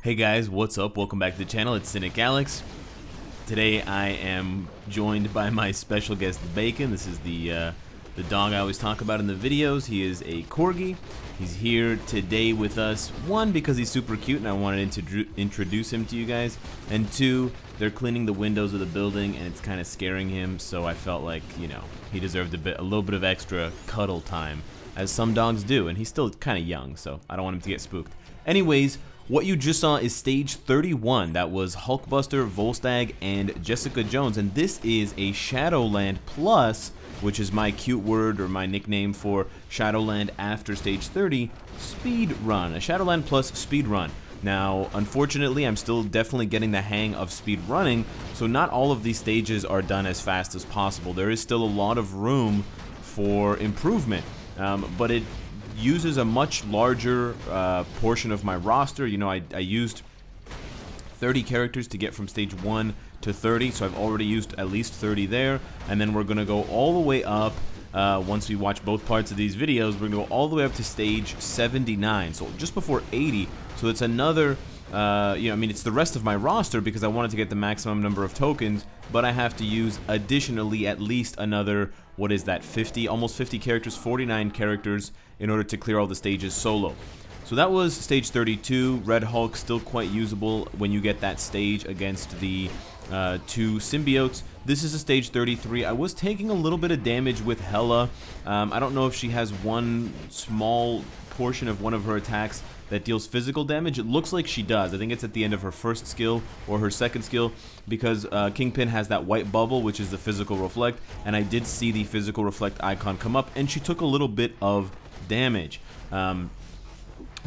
Hey guys, what's up? Welcome back to the channel. It's Cynicalex. Today I am joined by my special guest Bacon. This is the dog I always talk about in the videos. He is a corgi. He's here today with us. One, because he's super cute and I wanted to introduce him to you guys. And two, they're cleaning the windows of the building and it's kind of scaring him. So I felt like, you know, he deserved a little bit of extra cuddle time, as some dogs do. And he's still kind of young, so I don't want him to get spooked. Anyways, what you just saw is stage 31. That was Hulkbuster, Volstagg, and Jessica Jones. And this is a Shadowland Plus, which is my cute word or my nickname for Shadowland after stage 30, speed run. A Shadowland Plus speed run. Now, unfortunately, I'm still definitely getting the hang of speed running, so not all of these stages are done as fast as possible. There is still a lot of room for improvement, but it uses a much larger portion of my roster. You know, I used 30 characters to get from stage 1 to 30, so I've already used at least 30 there, and then we're gonna go all the way up. Once we watch both parts of these videos, we're gonna go all the way up to stage 79, so just before 80. So it's another, you know, I mean, it's the rest of my roster because I wanted to get the maximum number of tokens, but I have to use additionally at least another, what is that, 50, almost 50 characters, 49 characters in order to clear all the stages solo. So that was stage 32. Red Hulk still quite usable when you get that stage against the two symbiotes. This is a stage 33. I was taking a little bit of damage with Hela. I don't know if she has one small portion of one of her attacks that deals physical damage. It looks like she does. I think it's at the end of her first skill or her second skill, because Kingpin has that white bubble, which is the physical reflect, and I did see the physical reflect icon come up, and she took a little bit of damage.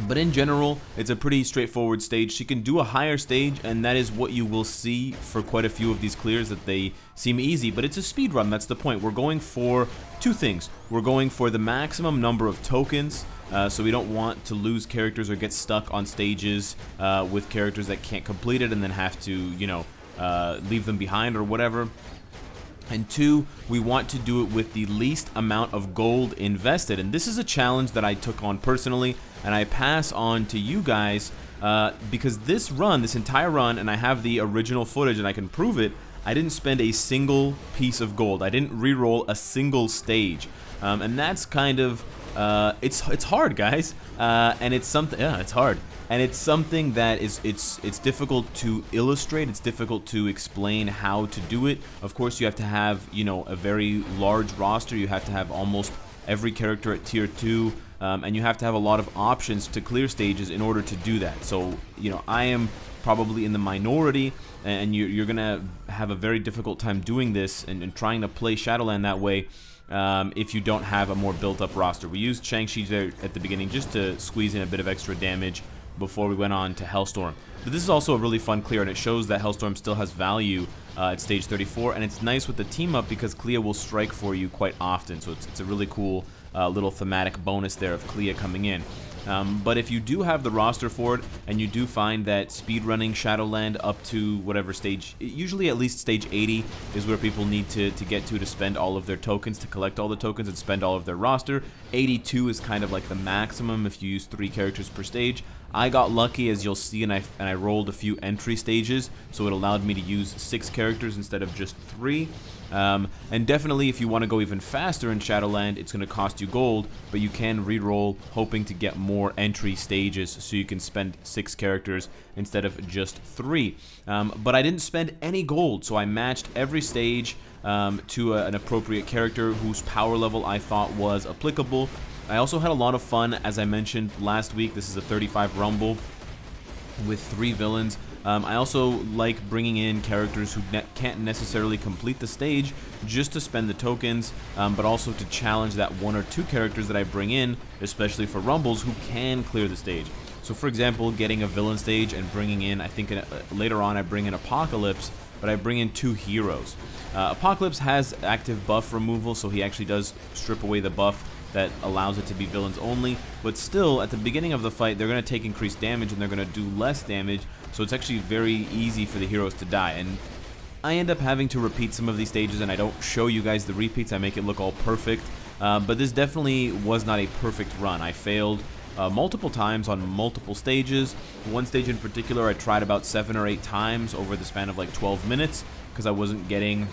But in general, it's a pretty straightforward stage. She can do a higher stage, and that is what you will see for quite a few of these clears, that they seem easy, but it's a speed run. That's the point. We're going for two things. We're going for the maximum number of tokens, so we don't want to lose characters or get stuck on stages with characters that can't complete it and then have to, you know, leave them behind or whatever. And two, we want to do it with the least amount of gold invested. And this is a challenge that I took on personally, and I pass on to you guys because this run, this entire run, and I have the original footage and I can prove it, I didn't spend a single piece of gold. I didn't re-roll a single stage. And that's kind of, it's hard, guys. And it's something, yeah, it's hard. And it's something that it's difficult to illustrate. It's difficult to explain how to do it. Of course, you have to have, you know, a very large roster. You have to have almost every character at tier 2, and you have to have a lot of options to clear stages in order to do that. So, you know, I am probably in the minority, and you're gonna have a very difficult time doing this and trying to play Shadowland that way. If you don't have a more built-up roster. We used Shang-Chi there at the beginning just to squeeze in a bit of extra damage before we went on to Hellstorm. But this is also a really fun clear, and it shows that Hellstorm still has value at stage 34, and it's nice with the team up because Clea will strike for you quite often, so it's a really cool little thematic bonus there of Clea coming in. But if you do have the roster for it, and you do find that speedrunning Shadowland up to whatever stage, usually at least stage 80 is where people need to get to spend all of their tokens, to collect all the tokens and spend all of their roster. 82 is kind of like the maximum if you use 3 characters per stage. I got lucky, as you'll see, and I rolled a few entry stages, so it allowed me to use 6 characters instead of just 3. And definitely, if you want to go even faster in Shadowland, it's going to cost you gold, but you can re-roll hoping to get more entry stages, so you can spend 6 characters instead of just 3. But I didn't spend any gold, so I matched every stage to an appropriate character whose power level I thought was applicable. I also had a lot of fun, as I mentioned last week. This is a 35 Rumble with 3 villains. I also like bringing in characters who can't necessarily complete the stage just to spend the tokens, but also to challenge that 1 or 2 characters that I bring in, especially for Rumbles, who can clear the stage. So for example, getting a villain stage and bringing in, I think later on I bring in Apocalypse, but I bring in 2 heroes. Apocalypse has active buff removal, so he actually does strip away the buff that allows it to be villains only, but still, at the beginning of the fight, they're going to take increased damage and they're going to do less damage, so it's actually very easy for the heroes to die. And I end up having to repeat some of these stages, and I don't show you guys the repeats. I make it look all perfect, but this definitely was not a perfect run. I failed multiple times on multiple stages. One stage in particular I tried about 7 or 8 times over the span of like 12 minutes because I wasn't getting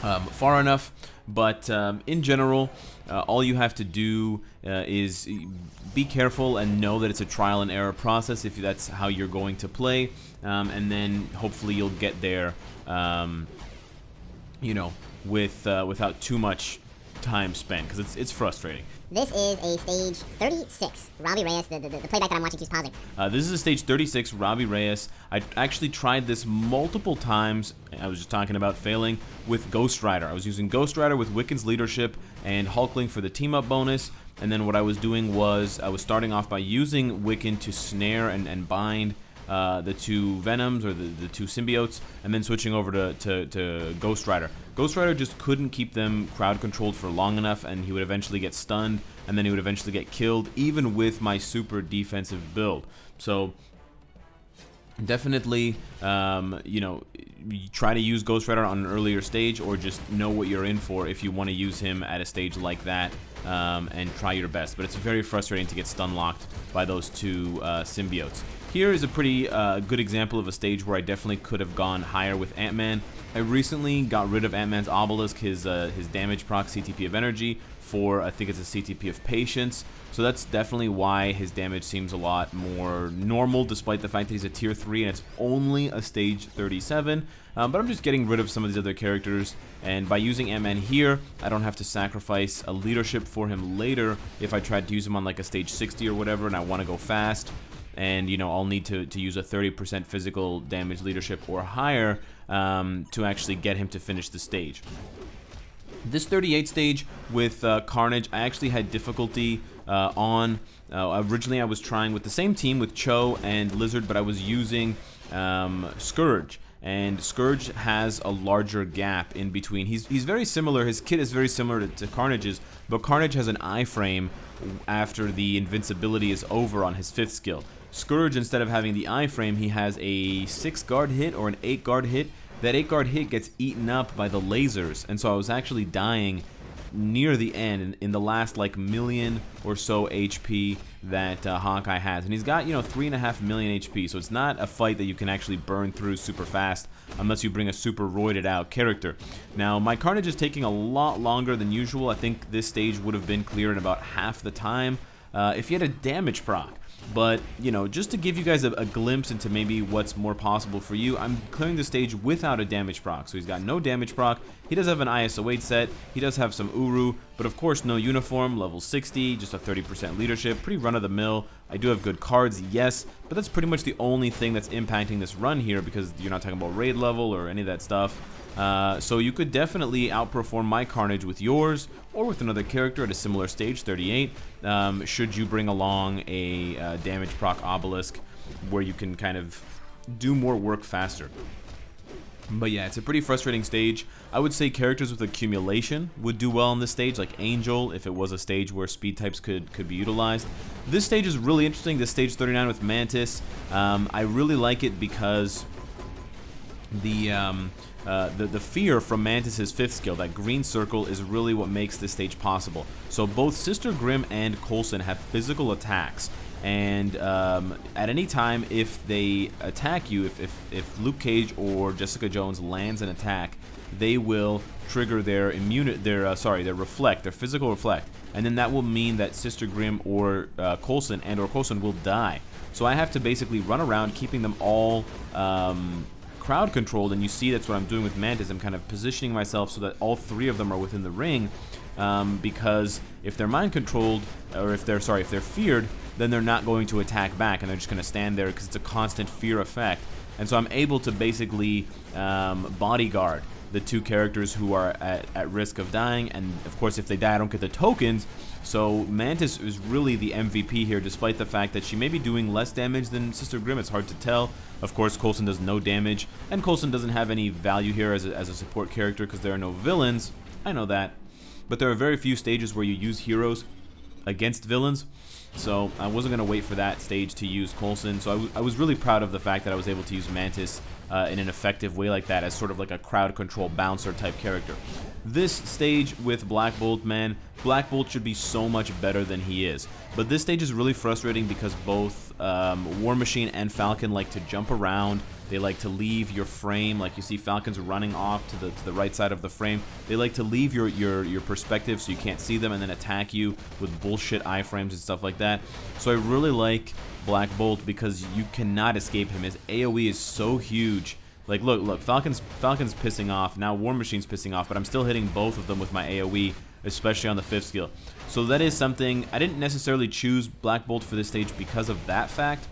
far enough. But in general, all you have to do is be careful and know that it's a trial and error process if that's how you're going to play, and then hopefully you'll get there, you know, without too much time spent, because it's frustrating. This is a stage 36. Robbie Reyes, the playback that I'm watching keeps pausing. This is a stage 36, Robbie Reyes. I actually tried this multiple times. I was just talking about failing with Ghost Rider. I was using Ghost Rider with Wiccan's leadership and Hulkling for the team-up bonus. And then what I was doing was I was starting off by using Wiccan to snare and bind the 2 Venoms, or the 2 symbiotes, and then switching over to Ghost Rider. Ghost Rider just couldn't keep them crowd controlled for long enough, and he would eventually get stunned, and then he would eventually get killed, even with my super defensive build. So definitely, you know, you try to use Ghost Rider on an earlier stage, or just know what you're in for if you want to use him at a stage like that, and try your best. But it's very frustrating to get stun locked by those 2 symbiotes. Here is a pretty good example of a stage where I definitely could have gone higher with Ant-Man. I recently got rid of Ant-Man's Obelisk, his damage proc CTP of energy, for I think it's a CTP of patience. So that's definitely why his damage seems a lot more normal, despite the fact that he's a tier 3 and it's only a stage 37. But I'm just getting rid of some of these other characters, and by using Ant-Man here, I don't have to sacrifice a leadership for him later if I tried to use him on like a stage 60 or whatever and I want to go fast. And, you know, I'll need to use a 30% physical damage leadership or higher to actually get him to finish the stage. This 38 stage with Carnage, I actually had difficulty on. Originally, I was trying with the same team with Cho and Lizard, but I was using Scourge. And Scourge has a larger gap in between. He's very similar. His kit is very similar to Carnage's, but Carnage has an iframe after the invincibility is over on his 5th skill. Scourge, instead of having the iframe, he has a 6 guard hit or an 8 guard hit. That 8 guard hit gets eaten up by the lasers, and so I was actually dying near the end in the last like million or so HP that Hawkeye has, and he's got, you know, 3.5 million HP, so it's not a fight that you can actually burn through super fast unless you bring a super roided out character. Now my Carnage is taking a lot longer than usual. I think this stage would have been clear in about half the time if he had a damage proc. But, you know, just to give you guys a glimpse into maybe what's more possible for you, I'm clearing the stage without a damage proc. So he's got no damage proc. He does have an ISO8 set. He does have some Uru, but of course no uniform, level 60, just a 30% leadership, pretty run-of-the-mill. I do have good cards, yes, but that's pretty much the only thing that's impacting this run here, because you're not talking about raid level or any of that stuff. So you could definitely outperform my Carnage with yours, or with another character at a similar stage, 38, should you bring along a damage proc Obelisk, where you can kind of do more work faster. But yeah, it's a pretty frustrating stage. I would say characters with accumulation would do well on this stage, like Angel, if it was a stage where speed types could be utilized. This stage is really interesting, this stage 39 with Mantis. I really like it because the fear from Mantis's 5th skill, that green circle, is really what makes this stage possible. So both Sister Grimm and Coulson have physical attacks, and at any time if they attack you, if Luke Cage or Jessica Jones lands an attack, they will trigger their reflect, their physical reflect, and then that will mean that Sister Grimm or Coulson will die. So I have to basically run around keeping them all crowd controlled, and you see that's what I'm doing with Mantis. I'm kind of positioning myself so that all 3 of them are within the ring, because if they're mind controlled, or if they're feared, then they're not going to attack back, and they're just going to stand there because it's a constant fear effect. And so I'm able to basically bodyguard the 2 characters who are at risk of dying, and of course if they die I don't get the tokens. So Mantis is really the MVP here, despite the fact that she may be doing less damage than Sister Grimm. It's hard to tell. Of course, Coulson does no damage, and Coulson doesn't have any value here as a support character because there are no villains. I know that. But there are very few stages where you use heroes against villains. So I wasn't going to wait for that stage to use Coulson. So I was really proud of the fact that I was able to use Mantis in an effective way like that, as sort of like a crowd control bouncer type character. This stage with Black Bolt, man, Black Bolt should be so much better than he is. But this stage is really frustrating because both War Machine and Falcon like to jump around. They like to leave your frame, like you see Falcon's running off to the right side of the frame. They like to leave your perspective so you can't see them and then attack you with bullshit iframes and stuff like that. So I really like Black Bolt because you cannot escape him. His AoE is so huge. Like, look, Falcon's pissing off. Now War Machine's pissing off, but I'm still hitting both of them with my AoE, especially on the 5th skill. So that is something. I didn't necessarily choose Black Bolt for this stage because of that fact.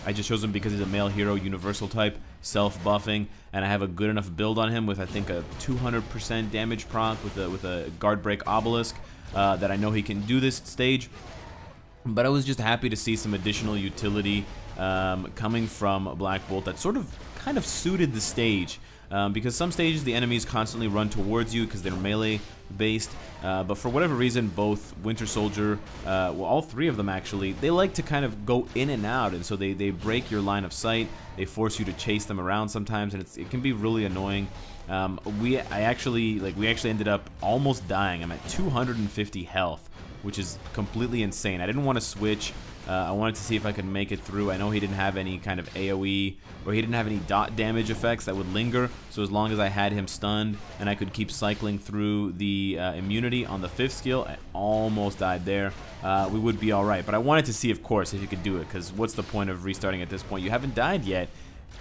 I just chose him because he's a male hero, universal type, self-buffing, and I have a good enough build on him with, I think, a 200% damage proc with a guard break obelisk that I know he can do this stage. But I was just happy to see some additional utility coming from Black Bolt that sort of kind of suited the stage. Because some stages the enemies constantly run towards you because they're melee based, but for whatever reason both Winter Soldier, well, all three of them actually, they like to kind of go in and out, and so they break your line of sight. They force you to chase them around sometimes, and it can be really annoying. We actually ended up almost dying. I'm at 250 health, which is completely insane. I didn't want to switch. I wanted to see if I could make it through. I know he didn't have any kind of AoE, or he didn't have any dot damage effects that would linger, so as long as I had him stunned and I could keep cycling through the immunity on the 5th skill, I almost died there, we would be alright. But I wanted to see, of course, if you could do it, because what's the point of restarting at this point? You haven't died yet.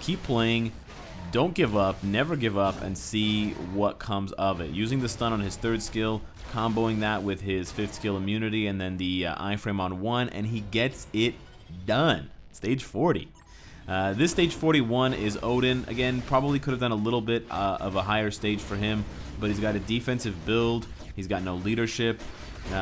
Keep playing. Don't give up, never give up, and see what comes of it. Using the stun on his 3rd skill, comboing that with his 5th skill immunity, and then the iframe on 1, and he gets it done. Stage 40. This stage 41 is Odin. Again, probably could have done a little bit of a higher stage for him, but he's got a defensive build. He's got no leadership.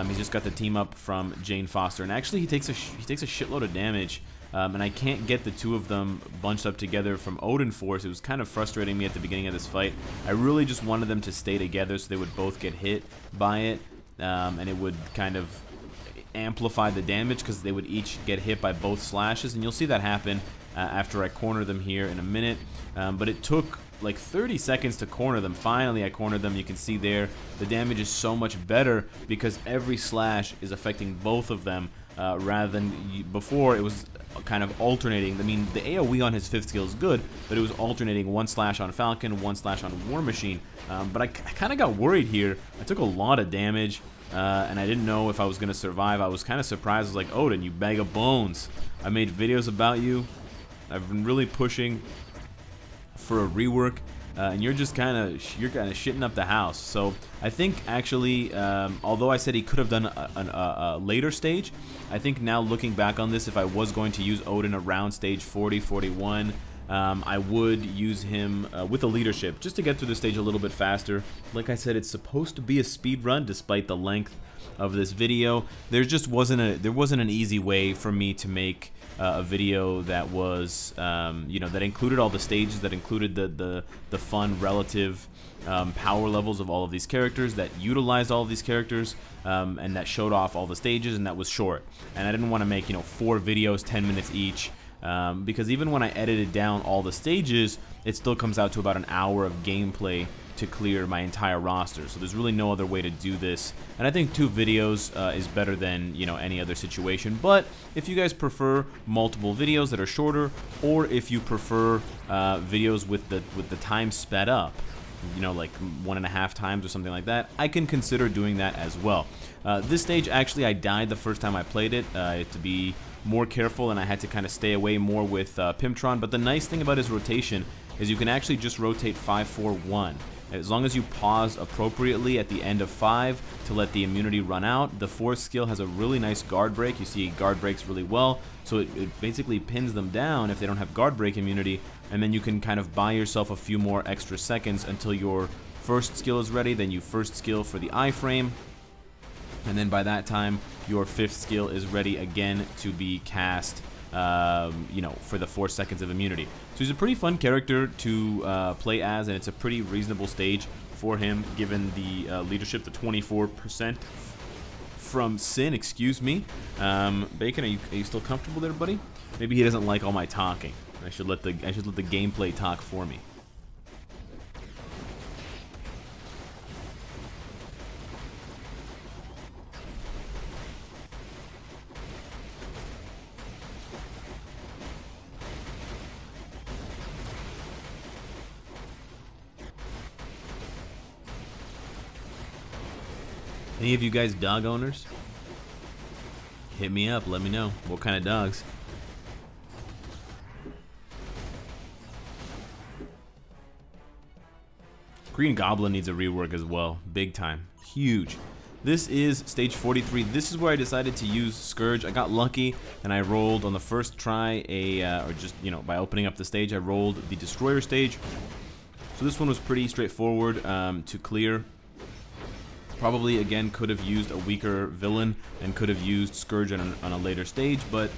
He's just got the team up from Jane Foster, and actually he takes a shitload of damage. And I can't get the two of them bunched up together from Odin Force. It was kind of frustrating me at the beginning of this fight. I really just wanted them to stay together so they would both get hit by it, and it would kind of amplify the damage because they would each get hit by both slashes, and you'll see that happen after I corner them here in a minute. But it took like 30 seconds to corner them. Finally, I cornered them. You can see there the damage is so much better because every slash is affecting both of them, rather than before it was kind of alternating. I mean, the AoE on his 5th skill is good, but it was alternating one slash on Falcon, one slash on War Machine. But I kind of got worried here. I took a lot of damage, and I didn't know if I was going to survive. I was kind of surprised. I was like, Odin, you bag of bones. I made videos about you. I've been really pushing for a rework, and you're kind of shitting up the house. So I think actually, although I said he could have done a later stage, I think now looking back on this, if I was going to use Odin around stage 40, 41, I would use him with a leadership just to get through the stage a little bit faster. Like I said, it's supposed to be a speed run despite the length of this video. There just wasn't an easy way for me to make a video that was that included all the stages, that included the fun relative power levels of all of these characters, that utilized all of these characters, and that showed off all the stages, and that was short. And I didn't want to make 4 videos 10 minutes each, because even when I edited down all the stages, it still comes out to about an hour of gameplay to clear my entire roster. So there's really no other way to do this, and I think 2 videos is better than any other situation. But if you guys prefer multiple videos that are shorter, or if you prefer videos with the time sped up, like 1.5 times or something like that, I can consider doing that as well. This stage, actually, I died the first time I played it. To be more careful, and I had to kind of stay away more with Pimptron. But the nice thing about his rotation is you can actually just rotate 5-4-1. As long as you pause appropriately at the end of 5 to let the immunity run out. The 4th skill has a really nice guard break. You see guard breaks really well, so it basically pins them down if they don't have guard break immunity, and then you can kind of buy yourself a few more extra seconds until your 1st skill is ready. Then you 1st skill for the iframe, and then by that time your 5th skill is ready again to be cast, for the 4 seconds of immunity. So he's a pretty fun character to play as, and it's a pretty reasonable stage for him given the leadership, the 24% from Sin, excuse me. Bacon, are you still comfortable there, buddy? Maybe he doesn't like all my talking. I should let the gameplay talk for me. Any of you guys dog owners? Hit me up, let me know. What kind of dogs? Green Goblin needs a rework as well. Big time. Huge. This is stage 43. This is where I decided to use Scourge. I got lucky and I rolled on the first try or just, you know, by opening up the stage, I rolled the Destroyer stage. So this one was pretty straightforward to clear. Probably, again, could have used a weaker villain and could have used Scourge on a later stage, but,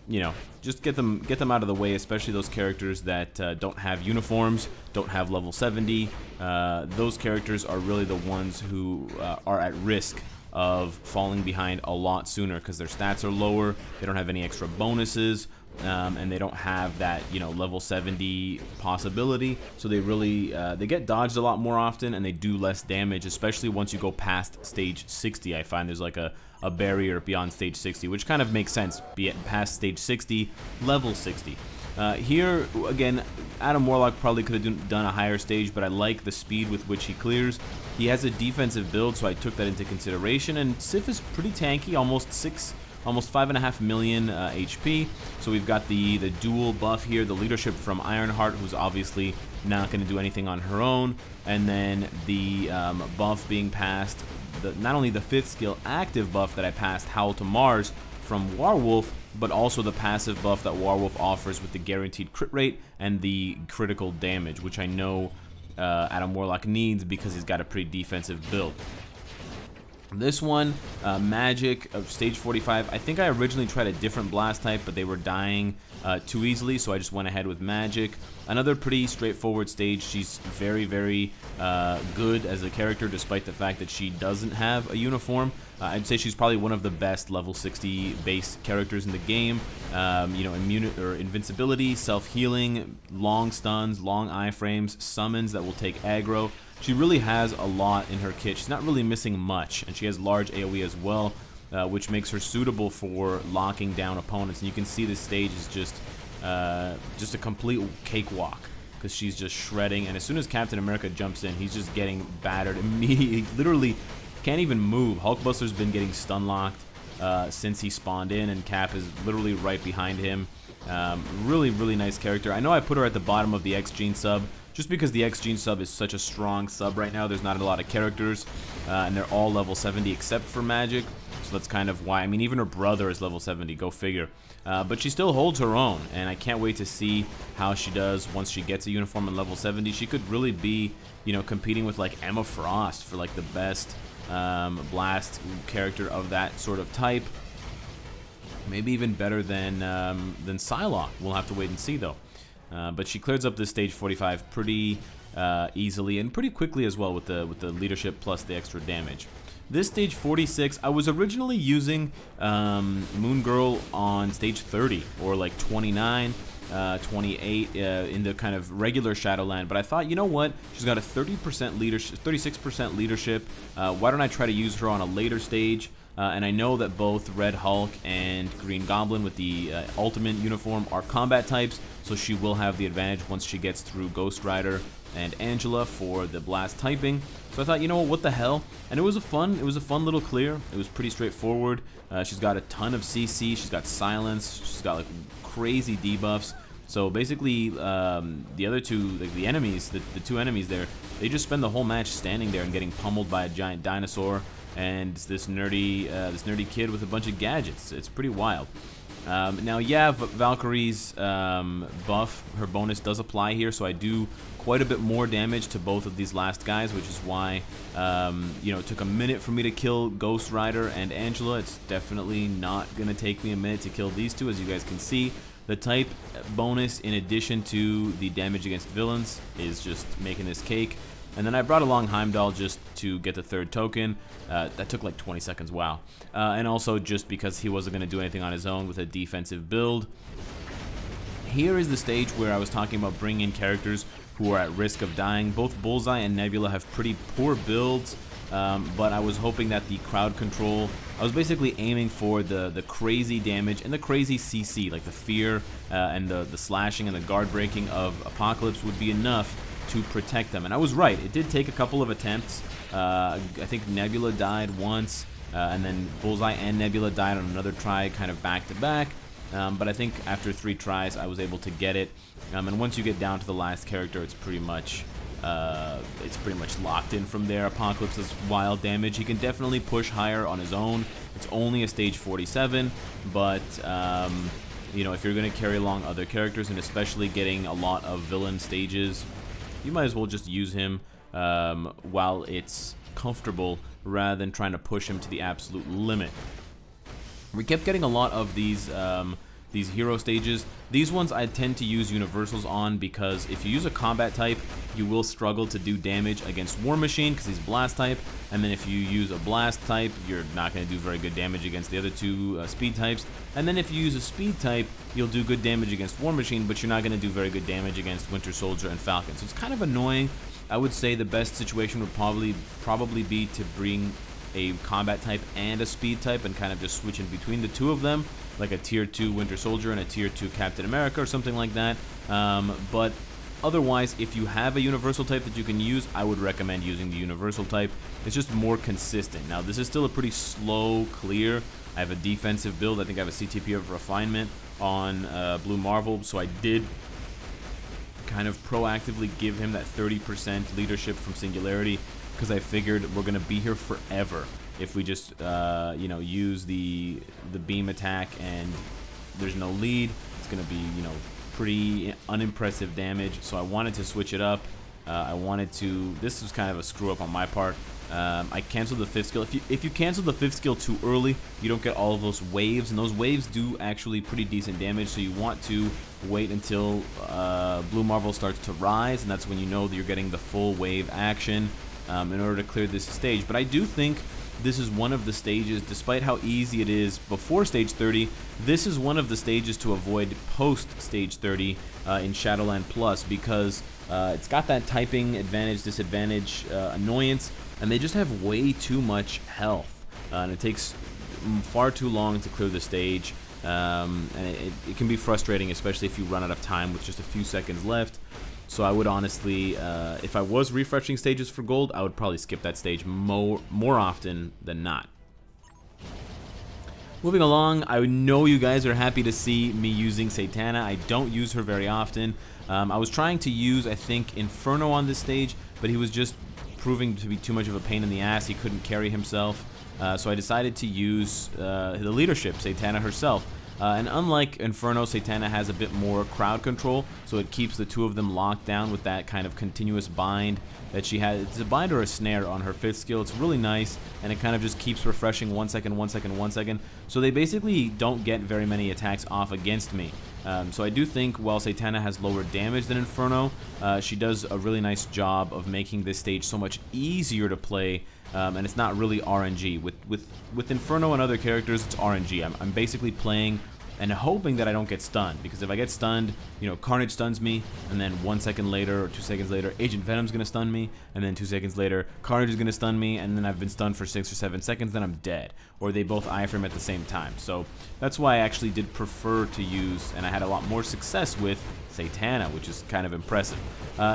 you know, just get them out of the way, especially those characters that don't have uniforms, don't have level 70. Those characters are really the ones who are at risk of falling behind a lot sooner because their stats are lower, they don't have any extra bonuses, and they don't have that, you know, level 70 possibility, so they really they get dodged a lot more often and they do less damage, especially once you go past stage 60. I find there's like a barrier beyond stage 60, which kind of makes sense, be it past stage 60, level 60. Here, again, Adam Warlock probably could have done a higher stage, but I like the speed with which he clears. He has a defensive build, so I took that into consideration, and Sif is pretty tanky, almost 5.5 million HP. So we've got the dual buff here, the leadership from Ironheart, who's obviously not going to do anything on her own, and then the buff being passed, not only the 5th skill active buff that I passed, Howl to Mars, from Warwolf, but also the passive buff that Warwolf offers with the guaranteed crit rate and the critical damage, which I know Adam Warlock needs because he's got a pretty defensive build. This one, Magic of stage 45, I think I originally tried a different blast type, but they were dying too easily, so I just went ahead with Magic. Another pretty straightforward stage. She's very, very good as a character, despite the fact that she doesn't have a uniform. I'd say she's probably one of the best level 60 base characters in the game. You know, invincibility, self-healing, long stuns, long iframes, summons that will take aggro. She really has a lot in her kit. She's not really missing much, and she has large AoE as well, which makes her suitable for locking down opponents. And you can see this stage is just a complete cakewalk because she's just shredding. And as soon as Captain America jumps in, he's just getting battered immediately. Literally can't even move. Hulkbuster's been getting stun locked since he spawned in, and Cap is literally right behind him. Really, really nice character. I know I put her at the bottom of the X-Gene sub, just because the X-Gene sub is such a strong sub right now. There's not a lot of characters, and they're all level 70 except for Magic, so that's kind of why. I mean, even her brother is level 70, go figure. But she still holds her own, and I can't wait to see how she does once she gets a uniform at level 70. She could really be, you know, competing with like Emma Frost for like the best blast character of that sort of type. Maybe even better than Psylocke. We'll have to wait and see though. But she clears up this stage 45 pretty easily and pretty quickly as well with the leadership plus the extra damage. This stage 46, I was originally using Moon Girl on stage 30 or like 29, 28 in the kind of regular Shadowland, but I thought, you know what, she's got a 30% leadership, 36% leadership. Why don't I try to use her on a later stage? And I know that both Red Hulk and Green Goblin with the Ultimate uniform are combat types, so she will have the advantage once she gets through Ghost Rider and Angela for the blast typing. So I thought, you know what the hell? And it was a fun little clear. It was pretty straightforward. She's got a ton of CC. She's got silence. She's got like crazy debuffs. So basically, the other two, like the enemies, the two enemies there, they just spend the whole match standing there and getting pummeled by a giant dinosaur and this nerdy kid with a bunch of gadgets. It's pretty wild. Now, yeah, Valkyrie's buff, her bonus does apply here, so I do quite a bit more damage to both of these last guys, which is why, you know, it took a minute for me to kill Ghost Rider and Angela. It's definitely not going to take me a minute to kill these two, as you guys can see. The type bonus, in addition to the damage against villains, is just making this cake. And then I brought along Heimdall just to get the 3rd token. That took like 20 seconds, wow. And also just because he wasn't going to do anything on his own with a defensive build. Here is the stage where I was talking about bringing in characters who are at risk of dying. Both Bullseye and Nebula have pretty poor builds, but I was hoping that the crowd control, I was basically aiming for the crazy damage and the crazy CC, like the fear and the slashing and the guard breaking of Apocalypse would be enough to protect them. And I was right. It did take a couple of attempts. I think Nebula died once, and then Bullseye and Nebula died on another try, kind of back to back. But I think after 3 tries, I was able to get it. And once you get down to the last character, it's pretty much locked in from there. Apocalypse's wild damage. He can definitely push higher on his own. It's only a stage 47, but you know, if you're going to carry along other characters, and especially getting a lot of villain stages, you might as well just use him while it's comfortable, rather than trying to push him to the absolute limit. We kept getting a lot of these hero stages. These ones I tend to use universals on because if you use a combat type, you will struggle to do damage against War Machine because he's blast type, and then if you use a blast type, you're not going to do very good damage against the other 2 speed types, and then if you use a speed type, you'll do good damage against War Machine, but you're not going to do very good damage against Winter Soldier and Falcon. So it's kind of annoying. I would say the best situation would probably be to bring a combat type and a speed type and kind of just switch in between the 2 of them, like a tier 2 Winter Soldier and a tier 2 Captain America or something like that. But otherwise, if you have a universal type that you can use, I would recommend using the universal type. It's just more consistent. Now, this is still a pretty slow clear. I have a defensive build. I think I have a CTP of Refinement on Blue Marvel, so I did kind of proactively give him that 30% leadership from Singularity, because I figured we're going to be here forever if we just, you know, use the beam attack and there's no lead. It's going to be, you know, pretty unimpressive damage. So I wanted to switch it up. This was kind of a screw up on my part. I canceled the 5th skill. If you cancel the 5th skill too early, you don't get all of those waves, and those waves do actually pretty decent damage, so you want to wait until Blue Marvel starts to rise, and that's when you know that you're getting the full wave action in order to clear this stage. But I do think this is one of the stages, despite how easy it is before stage 30, this is one of the stages to avoid post stage 30 in Shadowland Plus, because it's got that typing advantage, disadvantage annoyance, and they just have way too much health, and it takes far too long to clear the stage, and it can be frustrating, especially if you run out of time with just a few seconds left. So I would honestly, if I was refreshing stages for gold, I would probably skip that stage more often than not. Moving along, I know you guys are happy to see me using Satana. I don't use her very often. I was trying to use, I think, Inferno on this stage, but he was just proving to be too much of a pain in the ass. He couldn't carry himself. So I decided to use the leadership, Satana herself. And unlike Inferno, Satana has a bit more crowd control, so it keeps the 2 of them locked down with that kind of continuous bind that she has. It's a bind or a snare on her 5th skill. It's really nice, and it kind of just keeps refreshing 1 second, 1 second, 1 second. So they basically don't get very many attacks off against me. So I do think while Satana has lower damage than Inferno, she does a really nice job of making this stage so much easier to play. And it's not really RNG. With Inferno and other characters, it's RNG. I'm basically playing and hoping that I don't get stunned, because if I get stunned, you know, Carnage stuns me, and then 1 second later or 2 seconds later, Agent Venom's gonna stun me, and then 2 seconds later, Carnage is gonna stun me, and then I've been stunned for 6 or 7 seconds, then I'm dead. Or they both iframe at the same time. So that's why I actually did prefer to use, and I had a lot more success with, Satana, which is kind of impressive.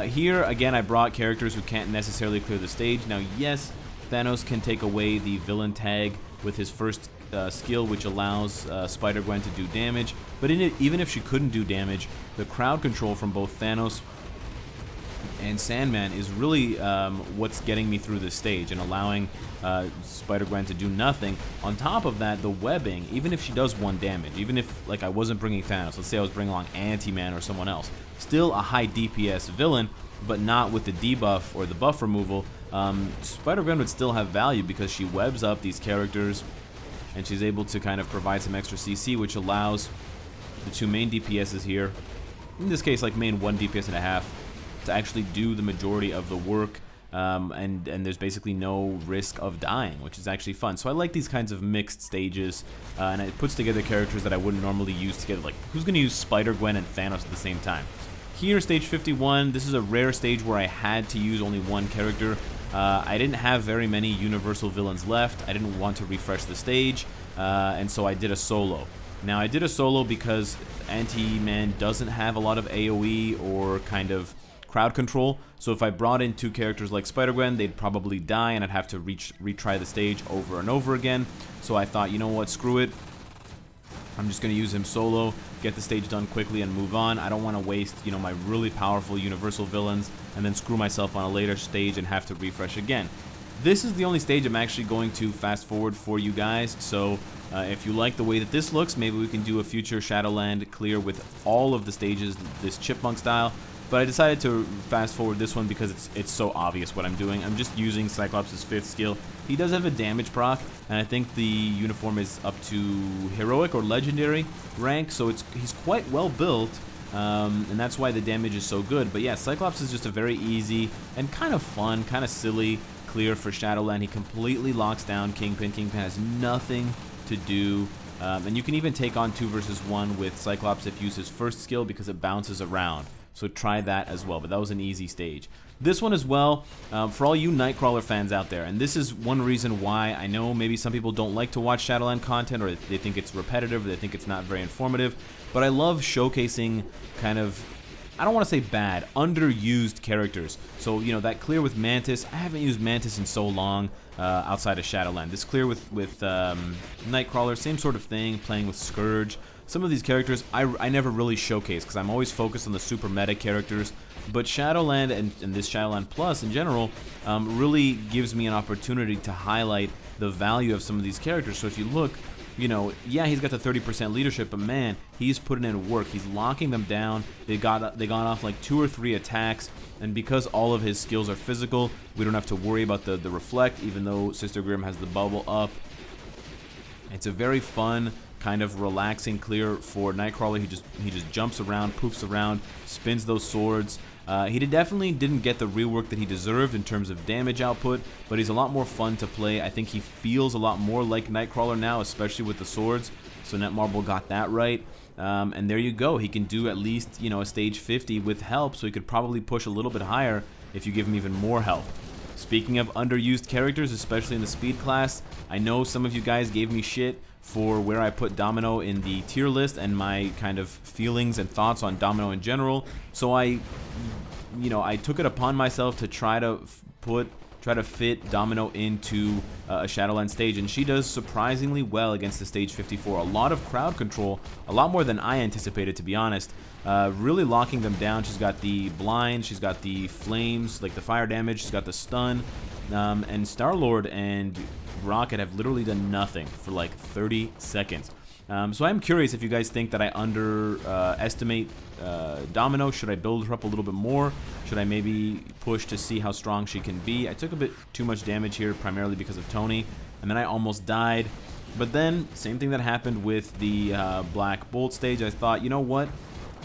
Here, again, I brought characters who can't necessarily clear the stage. Now, yes, Thanos can take away the villain tag with his first skill, which allows Spider-Gwen to do damage, but even if she couldn't do damage, the crowd control from both Thanos and Sandman is really what's getting me through this stage and allowing Spider-Gwen to do nothing. On top of that, the webbing, even if she does 1 damage, even if like I wasn't bringing Thanos, let's say I was bringing along Ant-Man or someone else, still a high DPS villain, but not with the debuff or the buff removal, Spider-Gwen would still have value because she webs up these characters and she's able to kind of provide some extra CC, which allows the 2 main DPSs here, in this case like main 1 DPS and a half, to actually do the majority of the work. and there's basically no risk of dying, which is actually fun. So I like these kinds of mixed stages, and it puts together characters that I wouldn't normally use together. Like, who's going to use Spider-Gwen and Thanos at the same time? Here, stage 51, this is a rare stage where I had to use only one character. I didn't have very many universal villains left. I didn't want to refresh the stage, and so I did a solo. Now, I did a solo because Anti-Man doesn't have a lot of AoE or kind of crowd control, so if I brought in two characters like Spider-Gwen, they'd probably die and I'd have to retry the stage over and over again. So I thought, you know what, screw it. I'm just going to use him solo, get the stage done quickly and move on. I don't want to waste, you know, my really powerful universal villains and then screw myself on a later stage and have to refresh again. This is the only stage I'm actually going to fast forward for you guys, so if you like the way that this looks, maybe we can do a future Shadowland clear with all of the stages, this chipmunk style. But I decided to fast forward this one because it's so obvious what I'm doing. I'm just using Cyclops' 5th skill. He does have a damage proc, and I think the uniform is up to heroic or legendary rank, so he's quite well built, and that's why the damage is so good. But yeah, Cyclops is just a very easy and kind of fun, kind of silly clear for Shadowland. He completely locks down Kingpin. Kingpin has nothing to do. And you can even take on 2 versus 1 with Cyclops if you use his 1st skill because it bounces around. So try that as well, but that was an easy stage. This one as well, for all you Nightcrawler fans out there, and this is one reason why I know maybe some people don't like to watch Shadowland content, or they think it's repetitive, or they think it's not very informative, but I love showcasing kind of, I don't want to say bad, underused characters. So, you know, that clear with Mantis, I haven't used Mantis in so long outside of Shadowland. This clear with Nightcrawler, same sort of thing, playing with Scourge. Some of these characters I never really showcase because I'm always focused on the super meta characters, but Shadowland and this Shadowland Plus in general really gives me an opportunity to highlight the value of some of these characters. So if you look, you know, yeah, he's got the 30% leadership, but man, he's putting in work. He's locking them down. They got off like 2 or 3 attacks, and because all of his skills are physical, we don't have to worry about the reflect, even though Sister Grimm has the bubble up. It's a very fun, kind of relaxing clear for Nightcrawler. He just jumps around, poofs around, spins those swords. He definitely didn't get the rework that he deserved in terms of damage output, but he's a lot more fun to play. I think he feels a lot more like Nightcrawler now, especially with the swords. So Netmarble got that right. And there you go. He can do at least, you know, a stage 50 with help, so he could probably push a little bit higher if you give him even more help. Speaking of underused characters, especially in the speed class, I know some of you guys gave me shit for where I put Domino in the tier list and my kind of feelings and thoughts on Domino in general. So I took it upon myself to try to fit Domino into a Shadowland stage, and she does surprisingly well against the stage 54. A lot of crowd control, a lot more than I anticipated, to be honest. Really locking them down. She's got the blind, she's got the flames, like the fire damage, she's got the stun, and Star-Lord and Rocket have literally done nothing for like 30 seconds. So I'm curious if you guys think that I underestimate Domino. Should I build her up a little bit more? Should I maybe push to see how strong she can be? I took a bit too much damage here, primarily because of Tony, and then I almost died. But then, same thing that happened with the Black Bolt stage. I thought, you know what?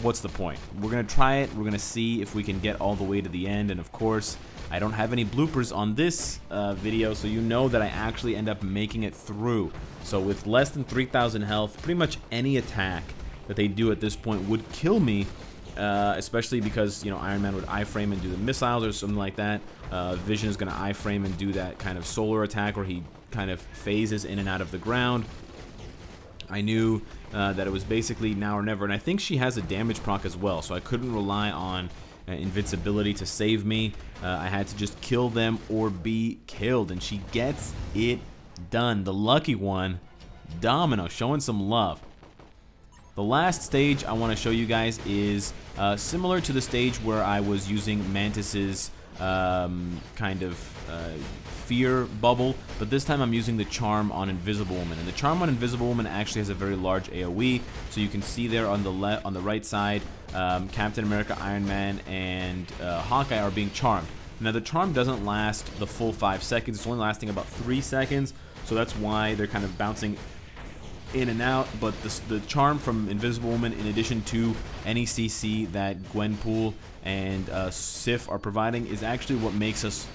What's the point? We're going to try it. We're going to see if we can get all the way to the end. And of course, I don't have any bloopers on this video, so you know that I actually end up making it through. So with less than 3,000 health, pretty much any attack that they do at this point would kill me, especially because, you know, Iron Man would iframe and do the missiles or something like that. Vision is going to iframe and do that kind of solar attack where he kind of phases in and out of the ground. I knew that it was basically now or never, and I think she has a damage proc as well, so I couldn't rely on invincibility to save me. I had to just kill them or be killed, and she gets it done. The lucky one, Domino, showing some love. The last stage I want to show you guys is similar to the stage where I was using Mantis's kind of fear bubble, but this time I'm using the charm on Invisible Woman, and the charm on Invisible Woman actually has a very large AoE. So you can see there on the right side, Captain America, Iron Man, and Hawkeye are being charmed. Now the charm doesn't last the full 5 seconds; it's only lasting about 3 seconds. So that's why they're kind of bouncing in and out, but the charm from Invisible Woman, in addition to any CC that Gwenpool and Sif are providing, is actually what makes us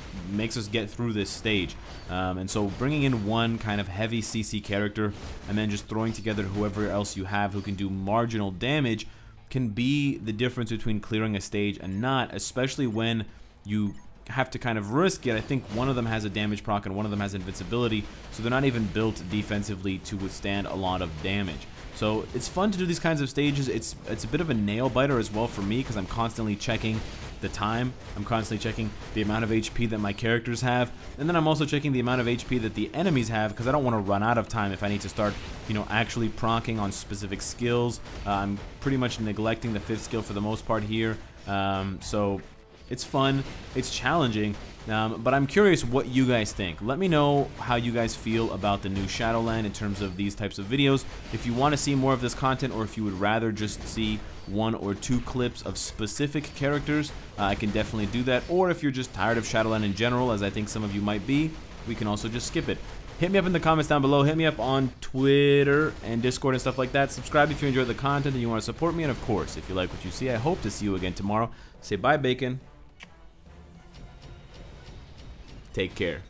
get through this stage. And so bringing in one kind of heavy CC character and then just throwing together whoever else you have who can do marginal damage can be the difference between clearing a stage and not, especially when you have to kind of risk it. I think one of them has a damage proc and one of them has invincibility, so they're not even built defensively to withstand a lot of damage. So it's fun to do these kinds of stages. It's a bit of a nail biter as well for me, because I'm constantly checking the time, I'm constantly checking the amount of HP that my characters have, and then I'm also checking the amount of HP that the enemies have, because I don't want to run out of time if I need to start, you know, actually proccing on specific skills. I'm pretty much neglecting the 5th skill for the most part here, so it's fun, it's challenging, but I'm curious what you guys think. Let me know how you guys feel about the new Shadowland in terms of these types of videos. If you want to see more of this content, or if you would rather just see 1 or 2 clips of specific characters, I can definitely do that. Or if you're just tired of Shadowland in general, as I think some of you might be, we can also just skip it. Hit me up in the comments down below. Hit me up on Twitter and Discord and stuff like that. Subscribe if you enjoy the content and you want to support me. And of course, if you like what you see, I hope to see you again tomorrow. Say bye, Bacon. Take care.